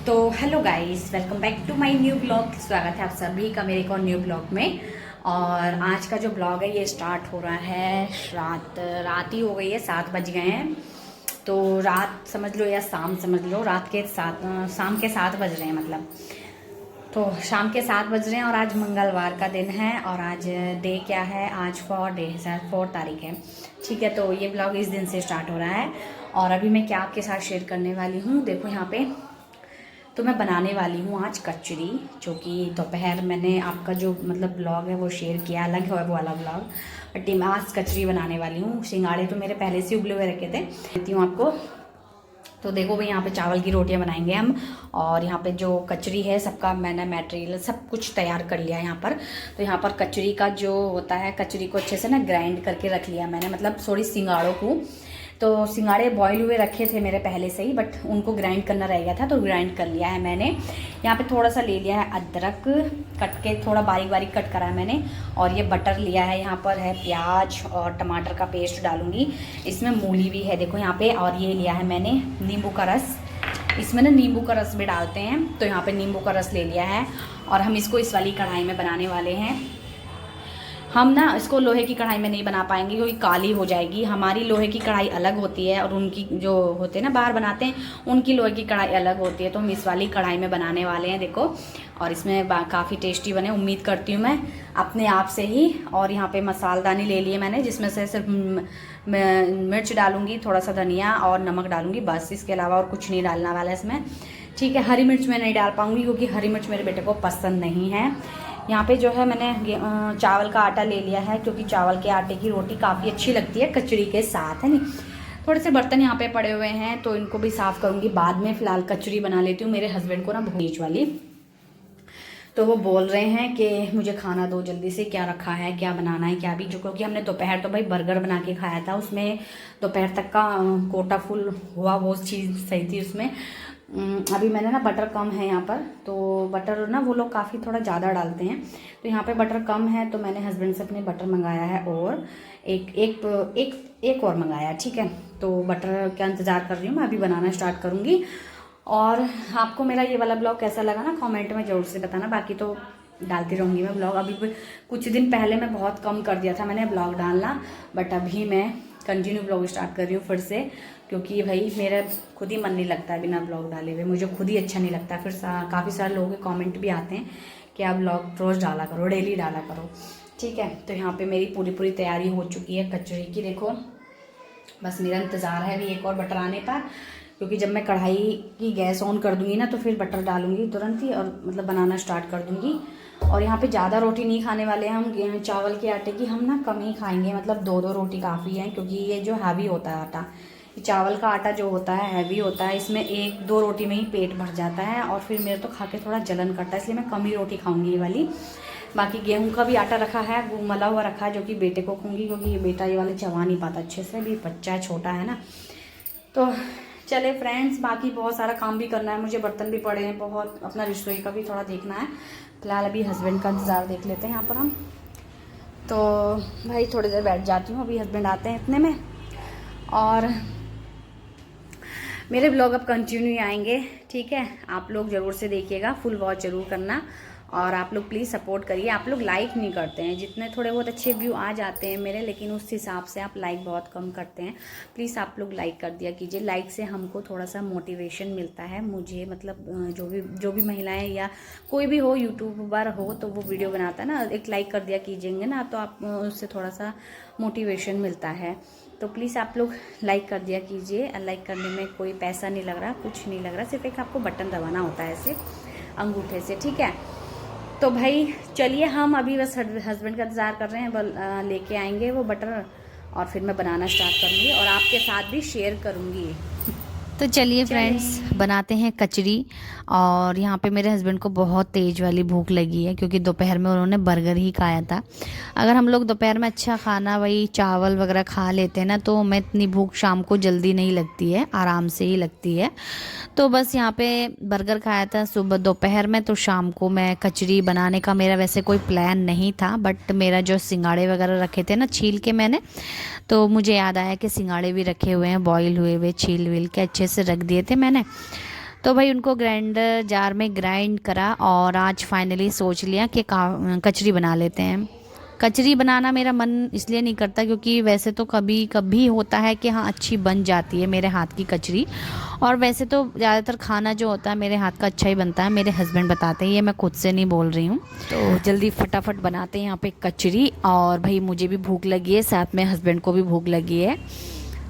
तो hello guys, welcome back to my new blog. स्वागत है आप सभी का मेरे एक और न्यू ब्लॉग में। और आज का जो ब्लॉग है ये स्टार्ट हो रहा है रात ही हो गई है, 7 बज गए हैं। तो रात समझ लो या शाम समझ लो, रात के 7 शाम के 7 बज रहे हैं मतलब। तो शाम के 7 बज रहे हैं और आज मंगलवार का दिन है। और आज डे क्या है, आज 4 तारीख है। ठीक है, तो ये ब्लॉग इस दिन से स्टार्ट हो रहा है। और अभी मैं क्या आपके साथ शेयर करने वाली हूँ, देखो यहाँ पे। तो मैं बनाने वाली हूँ आज कचरी, जो कि दोपहर मैंने आपका जो मतलब ब्लॉग है वो शेयर किया, अलग है वो वाला ब्लॉग। बट मैं आज कचरी बनाने वाली हूँ। सिंगाड़े तो मेरे पहले से उबले हुए रखे थे, देती हूँ आपको। तो देखो भाई, यहाँ पे चावल की रोटियां बनाएंगे हम। और यहाँ पे जो कचरी है सबका मैंने मटेरियल सब कुछ तैयार कर लिया है यहाँ पर। तो यहाँ पर कचरी का जो होता है, कचरी को अच्छे से ना ग्राइंड करके रख लिया मैंने, मतलब सॉरी सिंगाड़ों को। तो सिंगाड़े बॉईल हुए रखे थे मेरे पहले से ही, बट उनको ग्राइंड करना रह गया था तो ग्राइंड कर लिया है मैंने। यहाँ पे थोड़ा सा ले लिया है अदरक, कट के थोड़ा बारीक बारीक कट करा है मैंने। और ये बटर लिया है, यहाँ पर है प्याज और टमाटर का पेस्ट डालूंगी। इसमें मूली भी है देखो यहाँ पे। और ये लिया है मैंने नींबू का रस, इसमें ना नींबू का रस भी डालते हैं, तो यहाँ पे नींबू का रस ले लिया है। और हम इसको इस वाली कढ़ाई में बनाने वाले हैं। हम ना इसको लोहे की कढ़ाई में नहीं बना पाएंगे क्योंकि काली हो जाएगी। हमारी लोहे की कढ़ाई अलग होती है और उनकी जो होते हैं ना बाहर बनाते हैं, उनकी लोहे की कढ़ाई अलग होती है। तो हम इस वाली कढ़ाई में बनाने वाले हैं देखो। और इसमें काफ़ी टेस्टी बने, उम्मीद करती हूँ मैं अपने आप से ही। और यहाँ पे मसालदानी ले लिए मैंने, जिसमें से सिर्फ मिर्च डालूंगी, थोड़ा सा धनिया और नमक डालूंगी, बस। इसके अलावा और कुछ नहीं डालना वाला है इसमें। ठीक है, हरी मिर्च मैं नहीं डाल पाऊँगी क्योंकि हरी मिर्च मेरे बेटे को पसंद नहीं है। यहाँ पे जो है मैंने चावल का आटा ले लिया है, क्योंकि चावल के आटे की रोटी काफ़ी अच्छी लगती है कचड़ी के साथ, है नहीं। थोड़े से बर्तन यहाँ पे पड़े हुए हैं तो इनको भी साफ़ करूँगी बाद में। फ़िलहाल कचड़ी बना लेती हूँ। मेरे हस्बैंड को ना भूख वाली, तो वो बोल रहे हैं कि मुझे खाना दो जल्दी से, क्या रखा है, क्या बनाना है, क्या भी। जो क्योंकि हमने दोपहर तो भाई बर्गर बना के खाया था, उसमें दोपहर तक का कोटा फुल हुआ, वो चीज़ सही थी उसमें। अभी मैंने ना बटर कम है यहाँ पर, तो बटर ना वो लोग काफ़ी थोड़ा ज़्यादा डालते हैं, तो यहाँ पे बटर कम है। तो मैंने हस्बैंड से अपने बटर मंगाया है और एक और मंगाया, ठीक है। तो बटर का इंतज़ार कर रही हूँ मैं, अभी बनाना स्टार्ट करूँगी। और आपको मेरा ये वाला ब्लॉग कैसा लगा ना कमेंट में ज़रूर से बताना। बाकी तो डालती रहूँगी मैं ब्लॉग। अभी भी कुछ दिन पहले मैं बहुत कम कर दिया था मैंने ब्लॉग डालना, बट अभी मैं कंटिन्यू ब्लॉग स्टार्ट कर रही हूँ फिर से, क्योंकि भाई मेरा खुद ही मन नहीं लगता है बिना ब्लॉग डाले हुए, मुझे खुद ही अच्छा नहीं लगता। फिर काफ़ी सारे लोगों के कमेंट भी आते हैं कि आप ब्लॉग रोज़ डाला करो, डेली डाला करो, ठीक है। तो यहाँ पे मेरी पूरी तैयारी हो चुकी है कचौड़ी की, देखो। बस मेरा इंतज़ार है अभी एक और बटर आने पर, क्योंकि जब मैं कढ़ाई की गैस ऑन कर दूँगी ना तो फिर बटर डालूँगी तुरंत ही, और मतलब बनाना स्टार्ट कर दूँगी। और यहाँ पे ज़्यादा रोटी नहीं खाने वाले हैं हम चावल के आटे की, हम ना कम ही खाएंगे, मतलब 2-2 रोटी काफ़ी है, क्योंकि ये जो हैवी होता है आटा, चावल का आटा जो होता है हैवी होता है, इसमें 1-2 रोटी में ही पेट भर जाता है। और फिर मेरे तो खा के थोड़ा जलन करता है, इसलिए मैं कम ही रोटी खाऊंगी ये वाली। बाकी गेहूं का भी आटा रखा है, वो मला हुआ रखा है, जो कि बेटे को खाऊंगी, क्योंकि ये बेटा ये वाले चबा नहीं पाता अच्छे से, भी बच्चा है, छोटा है ना। तो चले फ्रेंड्स, बाकी बहुत सारा काम भी करना है मुझे, बर्तन भी पड़े हैं बहुत, अपना रसोई का भी थोड़ा देखना है। फिलहाल अभी हस्बैंड का इंतज़ार देख लेते हैं यहाँ पर हम। तो भाई थोड़ी देर बैठ जाती हूँ, अभी हस्बैंड आते हैं इतने में। और मेरे ब्लॉग अब कंटिन्यू आएंगे, ठीक है। आप लोग ज़रूर से देखिएगा, फुल वॉच ज़रूर करना। और आप लोग प्लीज़ सपोर्ट करिए। आप लोग लाइक नहीं करते हैं, जितने थोड़े बहुत अच्छे व्यू आ जाते हैं मेरे, लेकिन उस हिसाब से आप लाइक बहुत कम करते हैं। प्लीज़ आप लोग लाइक कर दिया कीजिए। लाइक से हमको थोड़ा सा मोटिवेशन मिलता है, मुझे मतलब जो भी महिलाएं या कोई भी हो, यूट्यूबर हो, तो वो वीडियो बनाता है ना, एक लाइक कर दिया कीजिएंगे ना, तो आप उससे थोड़ा सा मोटिवेशन मिलता है। तो प्लीज़ आप लोग लाइक कर दिया कीजिए। लाइक करने में कोई पैसा नहीं लग रहा, कुछ नहीं लग रहा, सिर्फ एक आपको बटन दबाना होता है ऐसे अंगूठे से, ठीक है। तो भाई चलिए, हम अभी बस हस्बैंड का इंतज़ार कर रहे हैं, लेके आएंगे वो बटर, और फिर मैं बनाना स्टार्ट करूँगी और आपके साथ भी शेयर करूँगी। तो चलिए फ्रेंड्स, बनाते हैं कचरी। और यहाँ पे मेरे हस्बैंड को बहुत तेज़ वाली भूख लगी है, क्योंकि दोपहर में उन्होंने बर्गर ही खाया था। अगर हम लोग दोपहर में अच्छा खाना, वही चावल वगैरह खा लेते हैं ना, तो हमें इतनी भूख शाम को जल्दी नहीं लगती है, आराम से ही लगती है। तो बस यहाँ पे बर्गर खाया था सुबह दोपहर में, तो शाम को मैं कचरी बनाने का मेरा वैसे कोई प्लान नहीं था, बट मेरा जो सिंगाड़े वगैरह रखे थे ना छील के मैंने, तो मुझे याद आया कि सिंगाड़े भी रखे हुए हैं, बॉईल हुए हुए छील विल के अच्छे से रख दिए थे मैंने। तो भाई उनको ग्राइंडर जार में ग्राइंड करा और आज फाइनली सोच लिया कि कचरी बना लेते हैं। कचरी बनाना मेरा मन इसलिए नहीं करता क्योंकि वैसे तो कभी कभी होता है कि हाँ अच्छी बन जाती है मेरे हाथ की कचरी, और वैसे तो ज़्यादातर खाना जो होता है मेरे हाथ का अच्छा ही बनता है, मेरे हस्बैंड बताते हैं, ये मैं खुद से नहीं बोल रही हूँ। तो जल्दी फटाफट बनाते हैं यहाँ पे कचरी। और भाई मुझे भी भूख लगी है, साथ में हस्बैंड को भी भूख लगी है।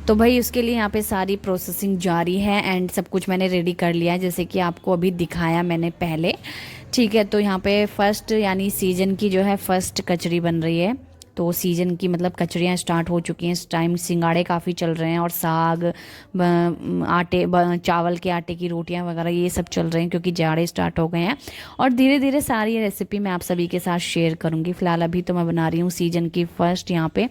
तो भाई उसके लिए यहाँ पे सारी प्रोसेसिंग जारी है एंड सब कुछ मैंने रेडी कर लिया है, जैसे कि आपको अभी दिखाया मैंने पहले। ठीक है, तो यहाँ पे फर्स्ट यानी सीज़न की जो है फर्स्ट कचरी बन रही है। तो सीज़न की मतलब कचरियाँ स्टार्ट हो चुकी हैं इस टाइम। सिंगाड़े काफ़ी चल रहे हैं और साग, चावल के आटे की रोटियां वगैरह ये सब चल रहे हैं क्योंकि जाड़े स्टार्ट हो गए हैं। और धीरे धीरे सारी रेसिपी मैं आप सभी के साथ शेयर करूंगी। फ़िलहाल अभी तो मैं बना रही हूँ सीज़न की फर्स्ट यहाँ पे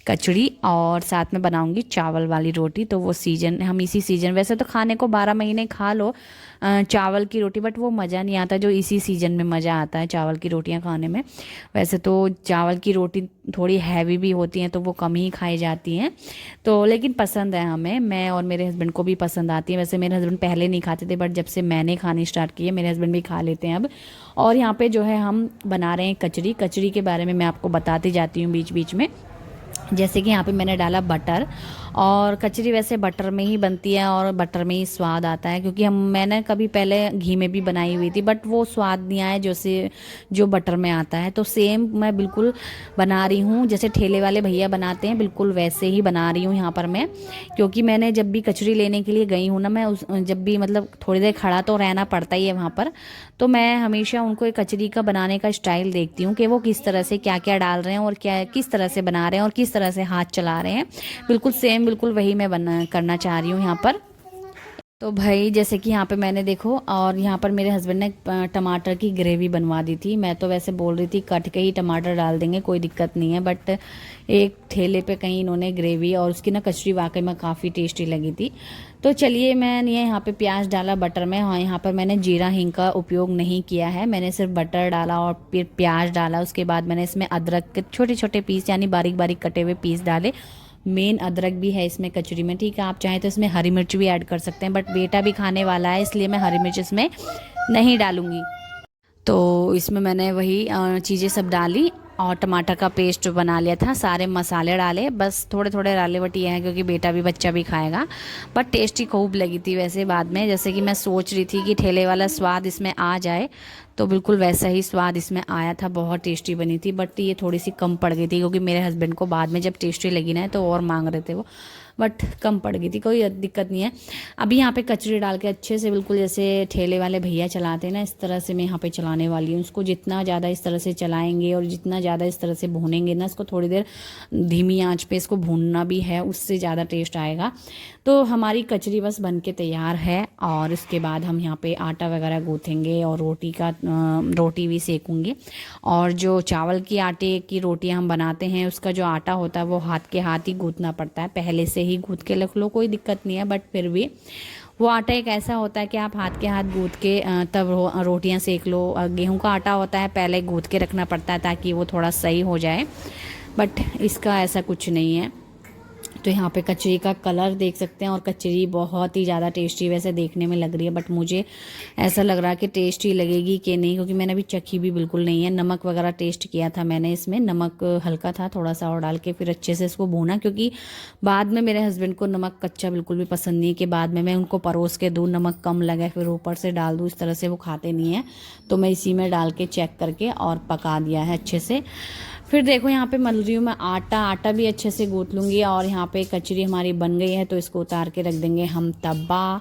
कचड़ी, और साथ में बनाऊंगी चावल वाली रोटी। तो वो सीज़न, हम इसी सीज़न, वैसे तो खाने को 12 महीने खा लो चावल की रोटी, बट वो मज़ा नहीं आता जो इसी सीज़न में मज़ा आता है चावल की रोटियां खाने में। वैसे तो चावल की रोटी थोड़ी हैवी भी होती हैं तो वो कम ही खाई जाती हैं, तो लेकिन पसंद है हमें, मैं और मेरे हस्बैंड को भी पसंद आती है। वैसे मेरे हस्बैंड पहले नहीं खाते थे, बट जब से मैंने खानी स्टार्ट की है मेरे हस्बैंड भी खा लेते हैं अब। और यहाँ पे जो है हम बना रहे हैं कचरी। कचरी के बारे में मैं आपको बताती जाती हूँ बीच बीच में। जैसे कि यहाँ पे मैंने डाला बटर, और कचरी वैसे बटर में ही बनती है और बटर में ही स्वाद आता है, क्योंकि मैंने कभी पहले घी में भी बनाई हुई थी बट वो स्वाद नहीं आया जैसे जो बटर में आता है। तो सेम मैं बिल्कुल बना रही हूँ जैसे ठेले वाले भैया बनाते हैं, बिल्कुल वैसे ही बना रही हूँ यहाँ पर मैं। क्योंकि मैंने जब भी कचरी लेने के लिए गई हूँ ना, मैं जब भी मतलब थोड़ी देर खड़ा तो रहना पड़ता ही है वहाँ पर, तो मैं हमेशा उनको एक कचरी का बनाने का स्टाइल देखती हूँ कि वो किस तरह से क्या क्या डाल रहे हैं और क्या किस तरह से बना रहे हैं और किस तरह से हाथ चला रहे हैं। बिल्कुल सेम, बिल्कुल वही मैं करना चाह रही हूँ यहाँ पर। तो भाई जैसे कि यहाँ पे मैंने देखो, और यहाँ पर मेरे हस्बैंड ने टमाटर की ग्रेवी बनवा दी थी। मैं तो वैसे बोल रही थी कट के ही टमाटर डाल देंगे, कोई दिक्कत नहीं है, बट एक ठेले पे कहीं इन्होंने ग्रेवी, और उसकी ना कचरी वाकई में काफ़ी टेस्टी लगी थी। तो चलिए, मैंने यहाँ पे प्याज डाला बटर में। हाँ, यहाँ पर मैंने जीरा हींग का उपयोग नहीं किया है, मैंने सिर्फ बटर डाला और फिर प्याज डाला। उसके बाद मैंने इसमें अदरक के छोटे छोटे पीस यानी बारीक बारीक कटे हुए पीस डाले। मेन अदरक भी है इसमें कचरी में, ठीक है। आप चाहें तो इसमें हरी मिर्च भी ऐड कर सकते हैं, बट बेटा भी खाने वाला है इसलिए मैं हरी मिर्च इसमें नहीं डालूंगी। तो इसमें मैंने वही चीज़ें सब डाली और टमाटर का पेस्ट बना लिया था, सारे मसाले डाले, बस थोड़े थोड़े डाले, बट ये है क्योंकि बेटा भी बच्चा भी खाएगा। बट टेस्टी खूब लगी थी वैसे बाद में, जैसे कि मैं सोच रही थी कि ठेले वाला स्वाद इसमें आ जाए, तो बिल्कुल वैसा ही स्वाद इसमें आया था, बहुत टेस्टी बनी थी। बट ये थोड़ी सी कम पड़ गई थी क्योंकि मेरे हस्बैंड को बाद में जब टेस्टी लगी ना तो और मांग रहे थे वो, बट कम पड़ गई थी, कोई दिक्कत नहीं है। अभी यहाँ पे कचरी डाल के अच्छे से बिल्कुल जैसे ठेले वाले भैया चलाते हैं ना, इस तरह से मैं यहाँ पे चलाने वाली हूँ। उसको जितना ज़्यादा इस तरह से चलाएंगे और जितना ज़्यादा इस तरह से भूनेंगे ना, इसको थोड़ी देर धीमी आंच पे इसको भूनना भी है, उससे ज़्यादा टेस्ट आएगा। तो हमारी कचरी बस बन के तैयार है, और इसके बाद हम यहाँ पे आटा वगैरह गूँथेंगे और रोटी भी सेकूँगी। और जो चावल की आटे की रोटियाँ हम बनाते हैं उसका जो आटा होता है वो हाथ के हाथ ही गूँथना पड़ता है, पहले से ही गूँथ के रख लो, कोई दिक्कत नहीं है, बट फिर भी वो आटा एक ऐसा होता है कि आप हाथ के हाथ गूँथ के तब रोटियां सेक लो। गेहूं का आटा होता है पहले गूँथ के रखना पड़ता है ताकि वो थोड़ा सही हो जाए, बट इसका ऐसा कुछ नहीं है। तो यहाँ पे कचरी का कलर देख सकते हैं, और कचरी बहुत ही ज़्यादा टेस्टी वैसे देखने में लग रही है, बट मुझे ऐसा लग रहा है कि टेस्टी लगेगी कि नहीं, क्योंकि मैंने अभी चखी भी बिल्कुल नहीं है। नमक वगैरह टेस्ट किया था मैंने, इसमें नमक हल्का था, थोड़ा सा और डाल के फिर अच्छे से इसको भूना, क्योंकि बाद में मेरे हस्बैंड को नमक कच्चा बिल्कुल भी पसंद नहीं है कि बाद में मैं उनको परोस के दूँ नमक कम लगे फिर ऊपर से डाल दूँ, इस तरह से वो खाते नहीं है। तो मैं इसी में डाल के चेक करके और पका दिया है अच्छे से। फिर देखो यहाँ पे मल रही हूँ मैं आटा भी अच्छे से गूँथ लूँगी। और यहाँ पे कचरी हमारी बन गई है, तो इसको उतार के रख देंगे हम तब्बा,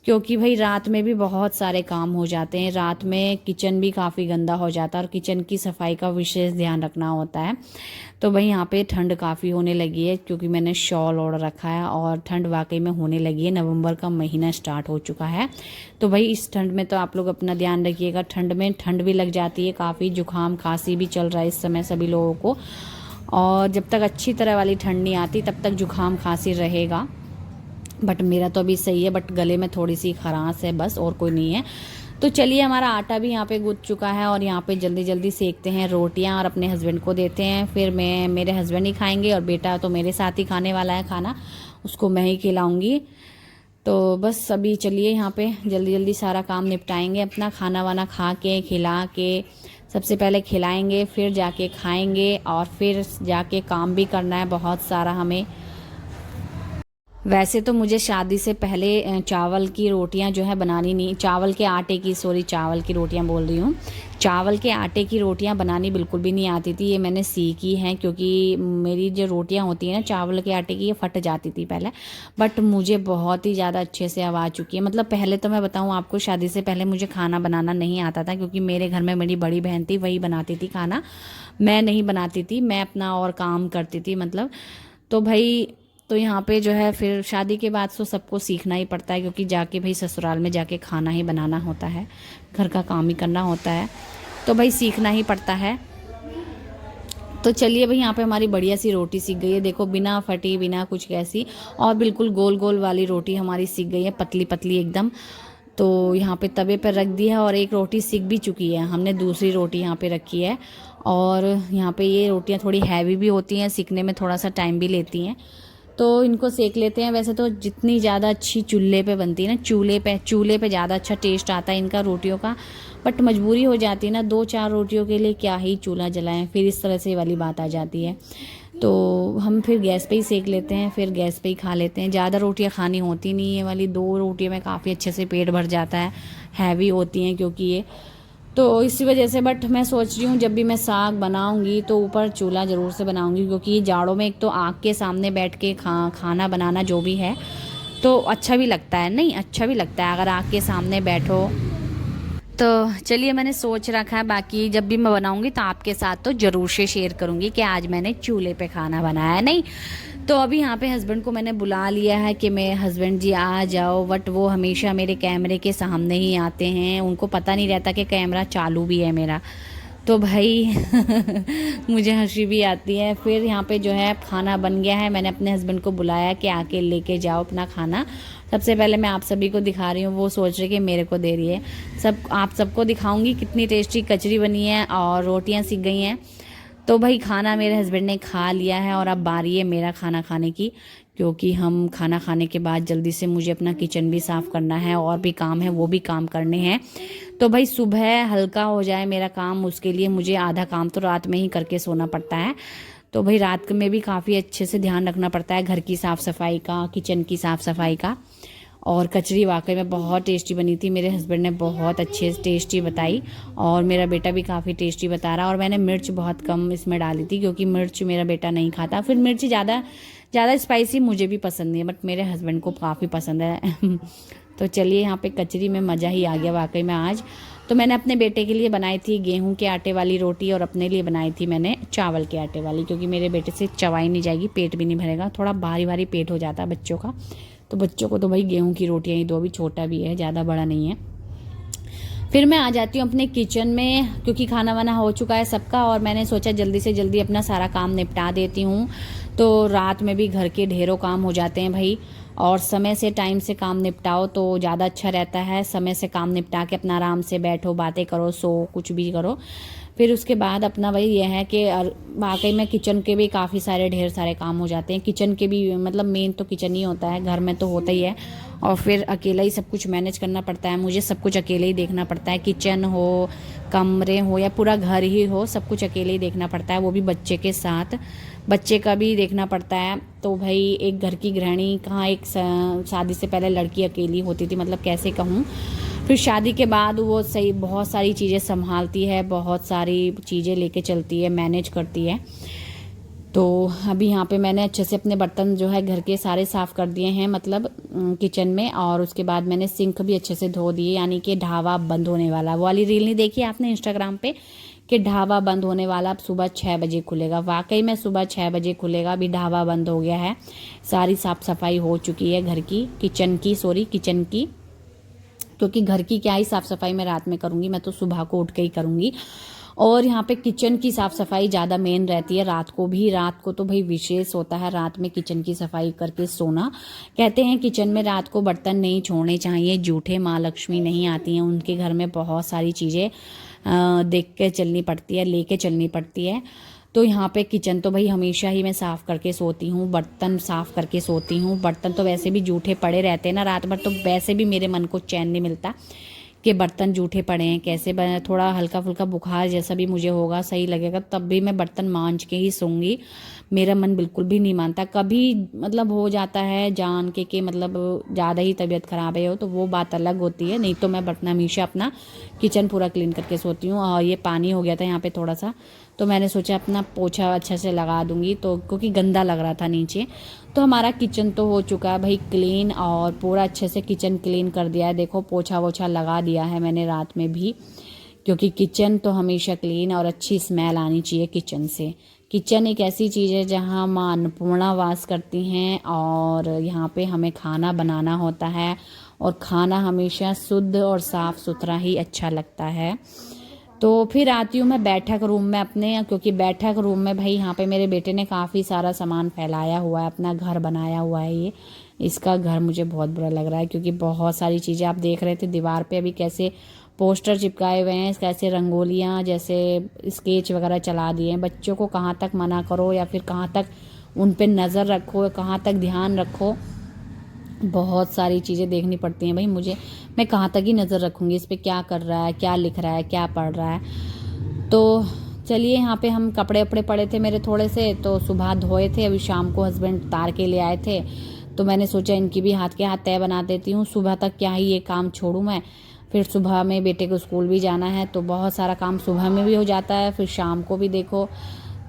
क्योंकि भाई रात में भी बहुत सारे काम हो जाते हैं, रात में किचन भी काफ़ी गंदा हो जाता है और किचन की सफाई का विशेष ध्यान रखना होता है। तो भाई यहाँ पे ठंड काफ़ी होने लगी है क्योंकि मैंने शॉल ओढ़ रखा है, और ठंड वाकई में होने लगी है, नवंबर का महीना स्टार्ट हो चुका है। तो भाई इस ठंड में तो आप लोग अपना ध्यान रखिएगा, ठंड में ठंड भी लग जाती है काफ़ी, जुकाम खांसी भी चल रहा है इस समय सभी लोगों को, और जब तक अच्छी तरह वाली ठंड नहीं आती तब तक जुकाम खांसी रहेगा। बट मेरा तो अभी सही है, बट गले में थोड़ी सी खराश है बस, और कोई नहीं है। तो चलिए, हमारा आटा भी यहाँ पे गूँथ चुका है, और यहाँ पे जल्दी जल्दी सेकते हैं रोटियाँ और अपने हस्बैंड को देते हैं। फिर मेरे हस्बैंड ही खाएंगे और बेटा तो मेरे साथ ही खाने वाला है खाना, उसको मैं ही खिलाऊंगी। तो बस अभी चलिए यहाँ पे जल्दी जल्दी सारा काम निपटाएंगे अपना, खाना वाना खा के खिला के, सबसे पहले खिलाएंगे फिर जाके खाएंगे और फिर जाके काम भी करना है बहुत सारा हमें। वैसे तो मुझे शादी से पहले चावल की रोटियां जो है बनानी नहीं, चावल के आटे की, सॉरी चावल की रोटियां बोल रही हूँ, चावल के आटे की रोटियां बनानी बिल्कुल भी नहीं आती थी। ये मैंने सीखी हैं क्योंकि मेरी जो रोटियां होती हैं ना चावल के आटे की, ये फट जाती थी पहले, बट मुझे बहुत ही ज़्यादा अच्छे से अब आ चुकी है। मतलब पहले तो मैं बताऊँ आपको, शादी से पहले मुझे खाना बनाना नहीं आता था क्योंकि मेरे घर में मेरी बड़ी बहन थी, वही बनाती थी खाना, मैं नहीं बनाती थी, मैं अपना और काम करती थी मतलब। तो भाई तो यहाँ पे जो है फिर शादी के बाद तो सबको सीखना ही पड़ता है क्योंकि जाके भाई ससुराल में जाके खाना ही बनाना होता है, घर का काम ही करना होता है, तो भाई सीखना ही पड़ता है। तो चलिए भाई यहाँ पे हमारी बढ़िया सी रोटी सीख गई है, देखो बिना फटी बिना कुछ कैसी, और बिल्कुल गोल गोल वाली रोटी हमारी सीख गई है, पतली पतली एकदम। तो यहाँ पे तवे पर रख दिया है और एक रोटी सीख भी चुकी है हमने, दूसरी रोटी यहाँ पे रखी है। और यहाँ पे ये रोटियाँ थोड़ी हैवी भी होती हैं, सीखने में थोड़ा सा टाइम भी लेती हैं, तो इनको सेक लेते हैं। वैसे तो जितनी ज़्यादा अच्छी चूल्हे पे बनती है ना, चूल्हे पे ज़्यादा अच्छा टेस्ट आता है इनका रोटियों का, बट मजबूरी हो जाती है ना, 2-4 रोटियों के लिए क्या ही चूल्हा जलाएं, फिर इस तरह से वाली बात आ जाती है। तो हम फिर गैस पे ही सेक लेते हैं, फिर गैस पे ही खा लेते हैं। ज़्यादा रोटियां खानी होती नहीं है, वाली 2 रोटियों में काफ़ी अच्छे से पेट भर जाता है, हैवी होती हैं क्योंकि ये, तो इसी वजह से। बट मैं सोच रही हूँ जब भी मैं साग बनाऊंगी तो ऊपर चूल्हा ज़रूर से बनाऊंगी क्योंकि जाड़ों में एक तो आग के सामने बैठ के खाना बनाना जो भी है तो अच्छा भी लगता है, नहीं अच्छा भी लगता है अगर आग के सामने बैठो। तो चलिए मैंने सोच रखा है, बाकी जब भी मैं बनाऊंगी तो आपके साथ तो ज़रूर से शेयर करूंगी कि आज मैंने चूल्हे पे खाना बनाया है, नहीं। तो अभी यहाँ पे हस्बैंड को मैंने बुला लिया है कि मैं हस्बैंड जी आ जाओ, बट वो हमेशा मेरे कैमरे के सामने ही आते हैं, उनको पता नहीं रहता कि कैमरा चालू भी है मेरा, तो भाई मुझे हंसी भी आती है। फिर यहाँ पे जो है खाना बन गया है, मैंने अपने हस्बैंड को बुलाया कि आके लेके जाओ अपना खाना। सबसे पहले मैं आप सभी को दिखा रही हूँ, वो सोच रहे कि मेरे को दे रही है, आप सबको दिखाऊंगी कितनी टेस्टी कचरी बनी है और रोटियाँ सीख गई हैं। तो भाई खाना मेरे हस्बैंड ने खा लिया है और अब बारी है मेरा खाना खाने की, क्योंकि हम खाना खाने के बाद जल्दी से मुझे अपना किचन भी साफ़ करना है और भी काम है, वो भी काम करने हैं। तो भाई सुबह हल्का हो जाए मेरा काम, उसके लिए मुझे आधा काम तो रात में ही करके सोना पड़ता है। तो भाई रात में भी काफ़ी अच्छे से ध्यान रखना पड़ता है घर की साफ़ सफाई का, किचन की साफ़ सफाई का। और कचरी वाकई में बहुत टेस्टी बनी थी, मेरे हस्बैंड ने बहुत अच्छे से टेस्टी बताई और मेरा बेटा भी काफ़ी टेस्टी बता रहा। और मैंने मिर्च बहुत कम इसमें डाली थी क्योंकि मिर्च मेरा बेटा नहीं खाता, फिर मिर्च ज़्यादा स्पाइसी मुझे भी पसंद नहीं है, बट मेरे हस्बैंड को काफ़ी पसंद है। तो चलिए यहाँ पे कचरी में मज़ा ही आ गया वाकई में आज। तो मैंने अपने बेटे के लिए बनाई थी गेहूं के आटे वाली रोटी और अपने लिए बनाई थी मैंने चावल के आटे वाली, क्योंकि मेरे बेटे से चबाई नहीं जाएगी, पेट भी नहीं भरेगा, थोड़ा भारी भारी पेट हो जाता है बच्चों का। तो बच्चों को तो भाई गेहूं की रोटियां ही दो, अभी छोटा भी है, ज़्यादा बड़ा नहीं है। फिर मैं आ जाती हूँ अपने किचन में क्योंकि खाना वाना हो चुका है सबका और मैंने सोचा जल्दी से जल्दी अपना सारा काम निपटा देती हूँ। तो रात में भी घर के ढेरों काम हो जाते हैं भाई, और समय से टाइम से काम निपटाओ तो ज़्यादा अच्छा रहता है। समय से काम निपटा के अपना आराम से बैठो, बातें करो, सो कुछ भी करो। फिर उसके बाद अपना वही यह है कि वाकई में किचन के भी काफ़ी सारे ढेर सारे काम हो जाते हैं। किचन के भी मतलब मेन तो किचन ही होता है, घर में तो होता ही है, और फिर अकेला ही सब कुछ मैनेज करना पड़ता है, मुझे सब कुछ अकेले ही देखना पड़ता है। किचन हो, कमरे हो या पूरा घर ही हो, सब कुछ अकेले ही देखना पड़ता है, वो भी बच्चे के साथ, बच्चे का भी देखना पड़ता है। तो भाई एक घर की गृहिणी कहाँ, एक शादी से पहले लड़की अकेली होती थी, मतलब कैसे कहूँ। फिर शादी के बाद वो सही बहुत सारी चीज़ें संभालती है, बहुत सारी चीज़ें लेके चलती है, मैनेज करती है। तो अभी यहाँ पे मैंने अच्छे से अपने बर्तन जो है घर के सारे साफ़ कर दिए हैं, मतलब किचन में, और उसके बाद मैंने सिंक भी अच्छे से धो दिए, यानी कि ढाबा बंद होने वाला। वो वाली रील नहीं देखी आपने इंस्टाग्राम पे कि ढाबा बंद होने वाला, अब सुबह 6 बजे खुलेगा। वाकई में सुबह 6 बजे खुलेगा, अभी ढाबा बंद हो गया है। सारी साफ़ सफाई हो चुकी है घर की, किचन की, क्योंकि घर की क्या ही साफ़ सफाई मैं रात में करूँगी, मैं तो सुबह को उठ के ही करूँगी। और यहाँ पे किचन की साफ़ सफाई ज़्यादा मेन रहती है, रात को तो भाई विशेष होता है रात में किचन की सफाई करके सोना। कहते हैं किचन में रात को बर्तन नहीं छोड़ने चाहिए, जूठे माँ लक्ष्मी नहीं आती हैं, उनके घर में बहुत सारी चीज़ें देख के चलनी पड़ती है, लेके चलनी पड़ती है। तो यहाँ पे किचन तो भाई हमेशा ही मैं साफ़ करके सोती हूँ, बर्तन साफ़ करके सोती हूँ। बर्तन तो वैसे भी जूठे पड़े रहते हैं ना रात भर, तो वैसे भी मेरे मन को चैन नहीं मिलता कि बर्तन जूठे पड़े हैं कैसे। थोड़ा हल्का फुल्का बुखार जैसा भी मुझे होगा, सही लगेगा, तब भी मैं बर्तन मांज के ही सोऊंगी। मेरा मन बिल्कुल भी नहीं मानता। कभी मतलब हो जाता है जान के मतलब ज़्यादा ही तबीयत ख़राब है तो वो बात अलग होती है, नहीं तो मैं बर्तन हमेशा अपना किचन पूरा क्लीन करके सोती हूँ। और ये पानी हो गया था यहाँ पे थोड़ा सा, तो मैंने सोचा अपना पोछा अच्छा से लगा दूंगी, तो क्योंकि गंदा लग रहा था नीचे। तो हमारा किचन तो हो चुका है भाई क्लीन, और पूरा अच्छे से किचन क्लीन कर दिया है। देखो पोछा वोछा लगा दिया है मैंने रात में भी, क्योंकि किचन तो हमेशा क्लीन और अच्छी स्मेल आनी चाहिए किचन से। किचन एक ऐसी चीज़ है जहाँ माँ अन्नपूर्णा वास करती हैं, और यहाँ पे हमें खाना बनाना होता है, और खाना हमेशा शुद्ध और साफ़ सुथरा ही अच्छा लगता है। तो फिर आती हूँ मैं बैठक रूम में अपने, क्योंकि बैठक रूम में भाई यहाँ पे मेरे बेटे ने काफ़ी सारा सामान फैलाया हुआ है, अपना घर बनाया हुआ है। ये इसका घर मुझे बहुत बुरा लग रहा है, क्योंकि बहुत सारी चीज़ें आप देख रहे थे दीवार पे अभी कैसे पोस्टर चिपकाए हुए हैं, कैसे रंगोलियाँ जैसे स्केच वगैरह चला दिए हैं। बच्चों को कहाँ तक मना करो या फिर कहाँ तक उन पे नज़र रखो, कहाँ तक ध्यान रखो, बहुत सारी चीज़ें देखनी पड़ती हैं भाई मुझे। मैं कहाँ तक ही नज़र रखूँगी इस पे, क्या कर रहा है, क्या लिख रहा है, क्या पढ़ रहा है। तो चलिए यहाँ पे हम कपड़े वपड़े पड़े थे मेरे थोड़े से, तो सुबह धोए थे, अभी शाम को हस्बैंड तार के ले आए थे, तो मैंने सोचा इनकी भी हाथ के हाथ तय बना देती हूँ। सुबह तक क्या ही ये काम छोड़ूँ मैं, फिर सुबह में बेटे को स्कूल भी जाना है, तो बहुत सारा काम सुबह में भी हो जाता है, फिर शाम को भी देखो।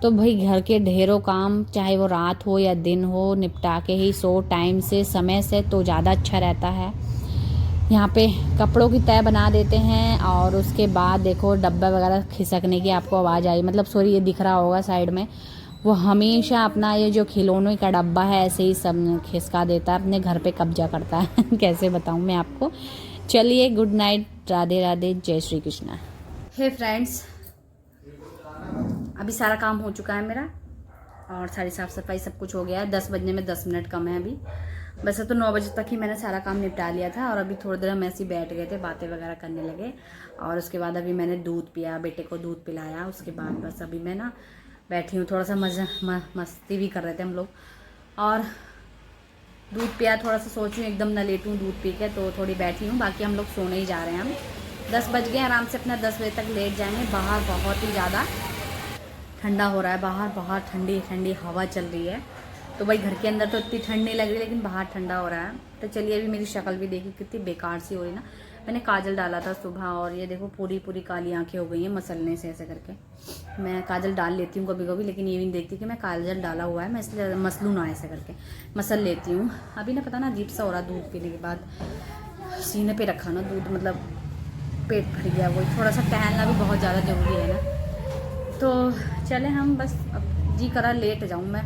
तो भाई घर के ढेरों काम, चाहे वो रात हो या दिन हो, निपटा के ही सो टाइम से, समय से, तो ज़्यादा अच्छा रहता है। यहाँ पे कपड़ों की तय बना देते हैं, और उसके बाद देखो डब्बा वगैरह खिसकने की आपको आवाज़ आई, मतलब सॉरी ये दिख रहा होगा साइड में, वो हमेशा अपना ये जो खिलौनों का डब्बा है ऐसे ही सब खिसका देता है, अपने घर पे कब्जा करता है कैसे बताऊँ मैं आपको। चलिए गुड नाइट, राधे राधे, जय श्री कृष्णा। हे फ्रेंड्स, अभी सारा काम हो चुका है मेरा, और सारी साफ़ सफाई सब कुछ हो गया है। 10 बजने में 10 मिनट कम है अभी। वैसे तो 9 बजे तक ही मैंने सारा काम निपटा लिया था, और अभी थोड़ी देर हम ऐसे ही बैठ गए थे, बातें वगैरह करने लगे। और उसके बाद अभी मैंने दूध पिया, बेटे को दूध पिलाया, उसके बाद बस अभी मैं ना बैठी हूँ, थोड़ा सा मस्ती भी कर रहे थे हम लोग, और दूध पिया, थोड़ा सा सोच रही हूँ एकदम न लेटूँ दूध पी के, तो थोड़ी बैठी हूँ। बाकी हम लोग सोने ही जा रहे हैं। हम 10 बज गए, आराम से अपना 10 बजे तक लेट जाएंगे। बाहर बहुत ही ज़्यादा ठंडा हो रहा है, बाहर ठंडी ठंडी हवा चल रही है, तो भाई घर के अंदर तो इतनी ठंड नहीं लग रही, लेकिन बाहर ठंडा हो रहा है। तो चलिए, अभी मेरी शक्ल भी देखी कितनी बेकार सी हो रही ना। मैंने काजल डाला था सुबह, और ये देखो पूरी पूरी काली आंखें हो गई हैं मसलने से ऐसे करके। मैं काजल डाल लेती हूँ कभी कभी, लेकिन ये भी नहीं देखती कि मैं काजल डाला हुआ है, मैं इसलिए मसलूँ ना ऐसे करके मसल लेती हूँ। अभी ना पता ना अजीब सा हो रहा दूध पीने के बाद, सीने पे रखा ना दूध, मतलब पेट भर गया। वही थोड़ा सा टहलना भी बहुत ज़्यादा ज़रूरी है ना। तो चले हम, बस अब जी करा लेट जाऊँ मैं,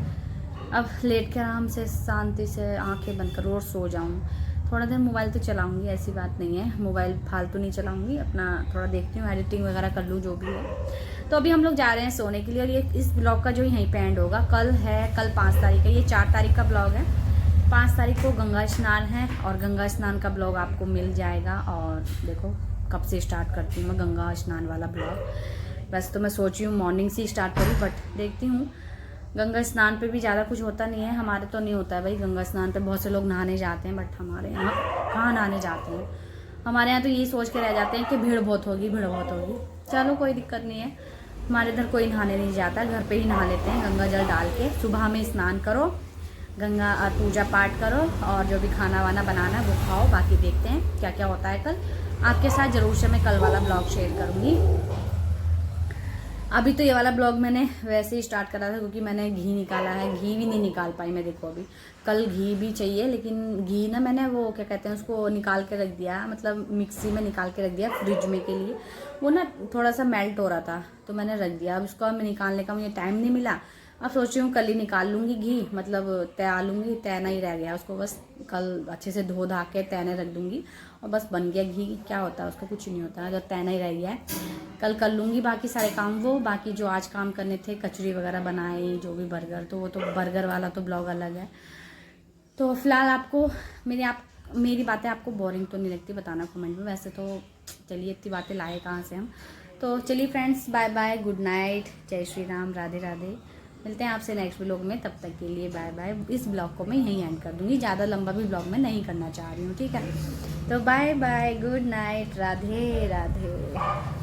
अब लेट के आराम से शांति से आंखें बंद कर और सो जाऊँ। थोड़ा देर मोबाइल तो चलाऊँगी, ऐसी बात नहीं है, मोबाइल फालतू नहीं चलाऊँगी, अपना थोड़ा देखती हूँ, एडिटिंग वगैरह कर लूँ जो भी है। तो अभी हम लोग जा रहे हैं सोने के लिए, और ये इस ब्लॉग का जो यहीं पे एंड होगा। कल 5 तारीख है, ये 4 तारीख का ब्लॉग है। 5 तारीख को गंगा स्नान है, और गंगा स्नान का ब्लॉग आपको मिल जाएगा। और देखो कब से स्टार्ट करती हूँ मैं गंगा स्नान वाला ब्लॉग। वैसे तो मैं सोची हूँ मॉर्निंग से स्टार्ट करूँ, बट देखती हूँ। गंगा स्नान पे भी ज़्यादा कुछ होता नहीं है, हमारे तो नहीं होता है भाई गंगा स्नान पे। बहुत से लोग नहाने जाते हैं, बट हमारे यहाँ कहाँ नहाने जाते हैं। हमारे यहाँ तो यही सोच के रह जाते हैं कि भीड़ बहुत होगी, भीड़ बहुत होगी। चलो कोई दिक्कत नहीं है, हमारे इधर कोई नहाने नहीं जाता, घर पे ही नहा लेते हैं गंगा जल डाल के। सुबह में स्नान करो, गंगा पूजा पाठ करो, और जो भी खाना वाना बनाना है वो खाओ। बाकी देखते हैं क्या क्या होता है कल आपके साथ। ज़रूर से मैं कल वाला ब्लॉग शेयर करूँगी। अभी तो ये वाला ब्लॉग मैंने वैसे ही स्टार्ट करा था, क्योंकि मैंने घी निकाला है, घी भी नहीं निकाल पाई मैं। देखो अभी कल घी भी चाहिए, लेकिन घी ना मैंने वो क्या कहते हैं उसको निकाल के रख दिया, मतलब मिक्सी में निकाल के रख दिया फ्रिज में के लिए। वो ना थोड़ा सा मेल्ट हो रहा था, तो मैंने रख दिया। अब उसको मैं निकालने का मुझे टाइम नहीं मिला। अब सोच रही हूँ कल ही निकाल लूँगी घी, मतलब तैयार लूँगी, तैना ही रह गया उसको, बस कल अच्छे से धो धा के तैने रख दूँगी, और बस बन गया घी। क्या होता है उसका, कुछ नहीं होता है, जो तैना ही रह गया है। कल कर लूँगी बाकी सारे काम। वो बाकी जो आज काम करने थे, कचौरी वगैरह बनाए, जो भी बर्गर, तो वो तो बर्गर वाला तो ब्लॉग अलग है। तो फिलहाल आपको मेरी बातें आपको बोरिंग तो नहीं लगती, बताना कमेंट में। वैसे तो चलिए इतनी बातें लाए कहाँ से हम, तो चलिए friends, bye bye, good night, जय श्री राम, राधे राधे। मिलते हैं आपसे नेक्स्ट ब्लॉग में, तब तक के लिए बाय बाय। इस ब्लॉग को मैं यहीं एंड कर दूँगी, ज़्यादा लंबा भी ब्लॉग मैं नहीं करना चाह रही हूँ, ठीक है। तो bye bye, good night, Radhe Radhe.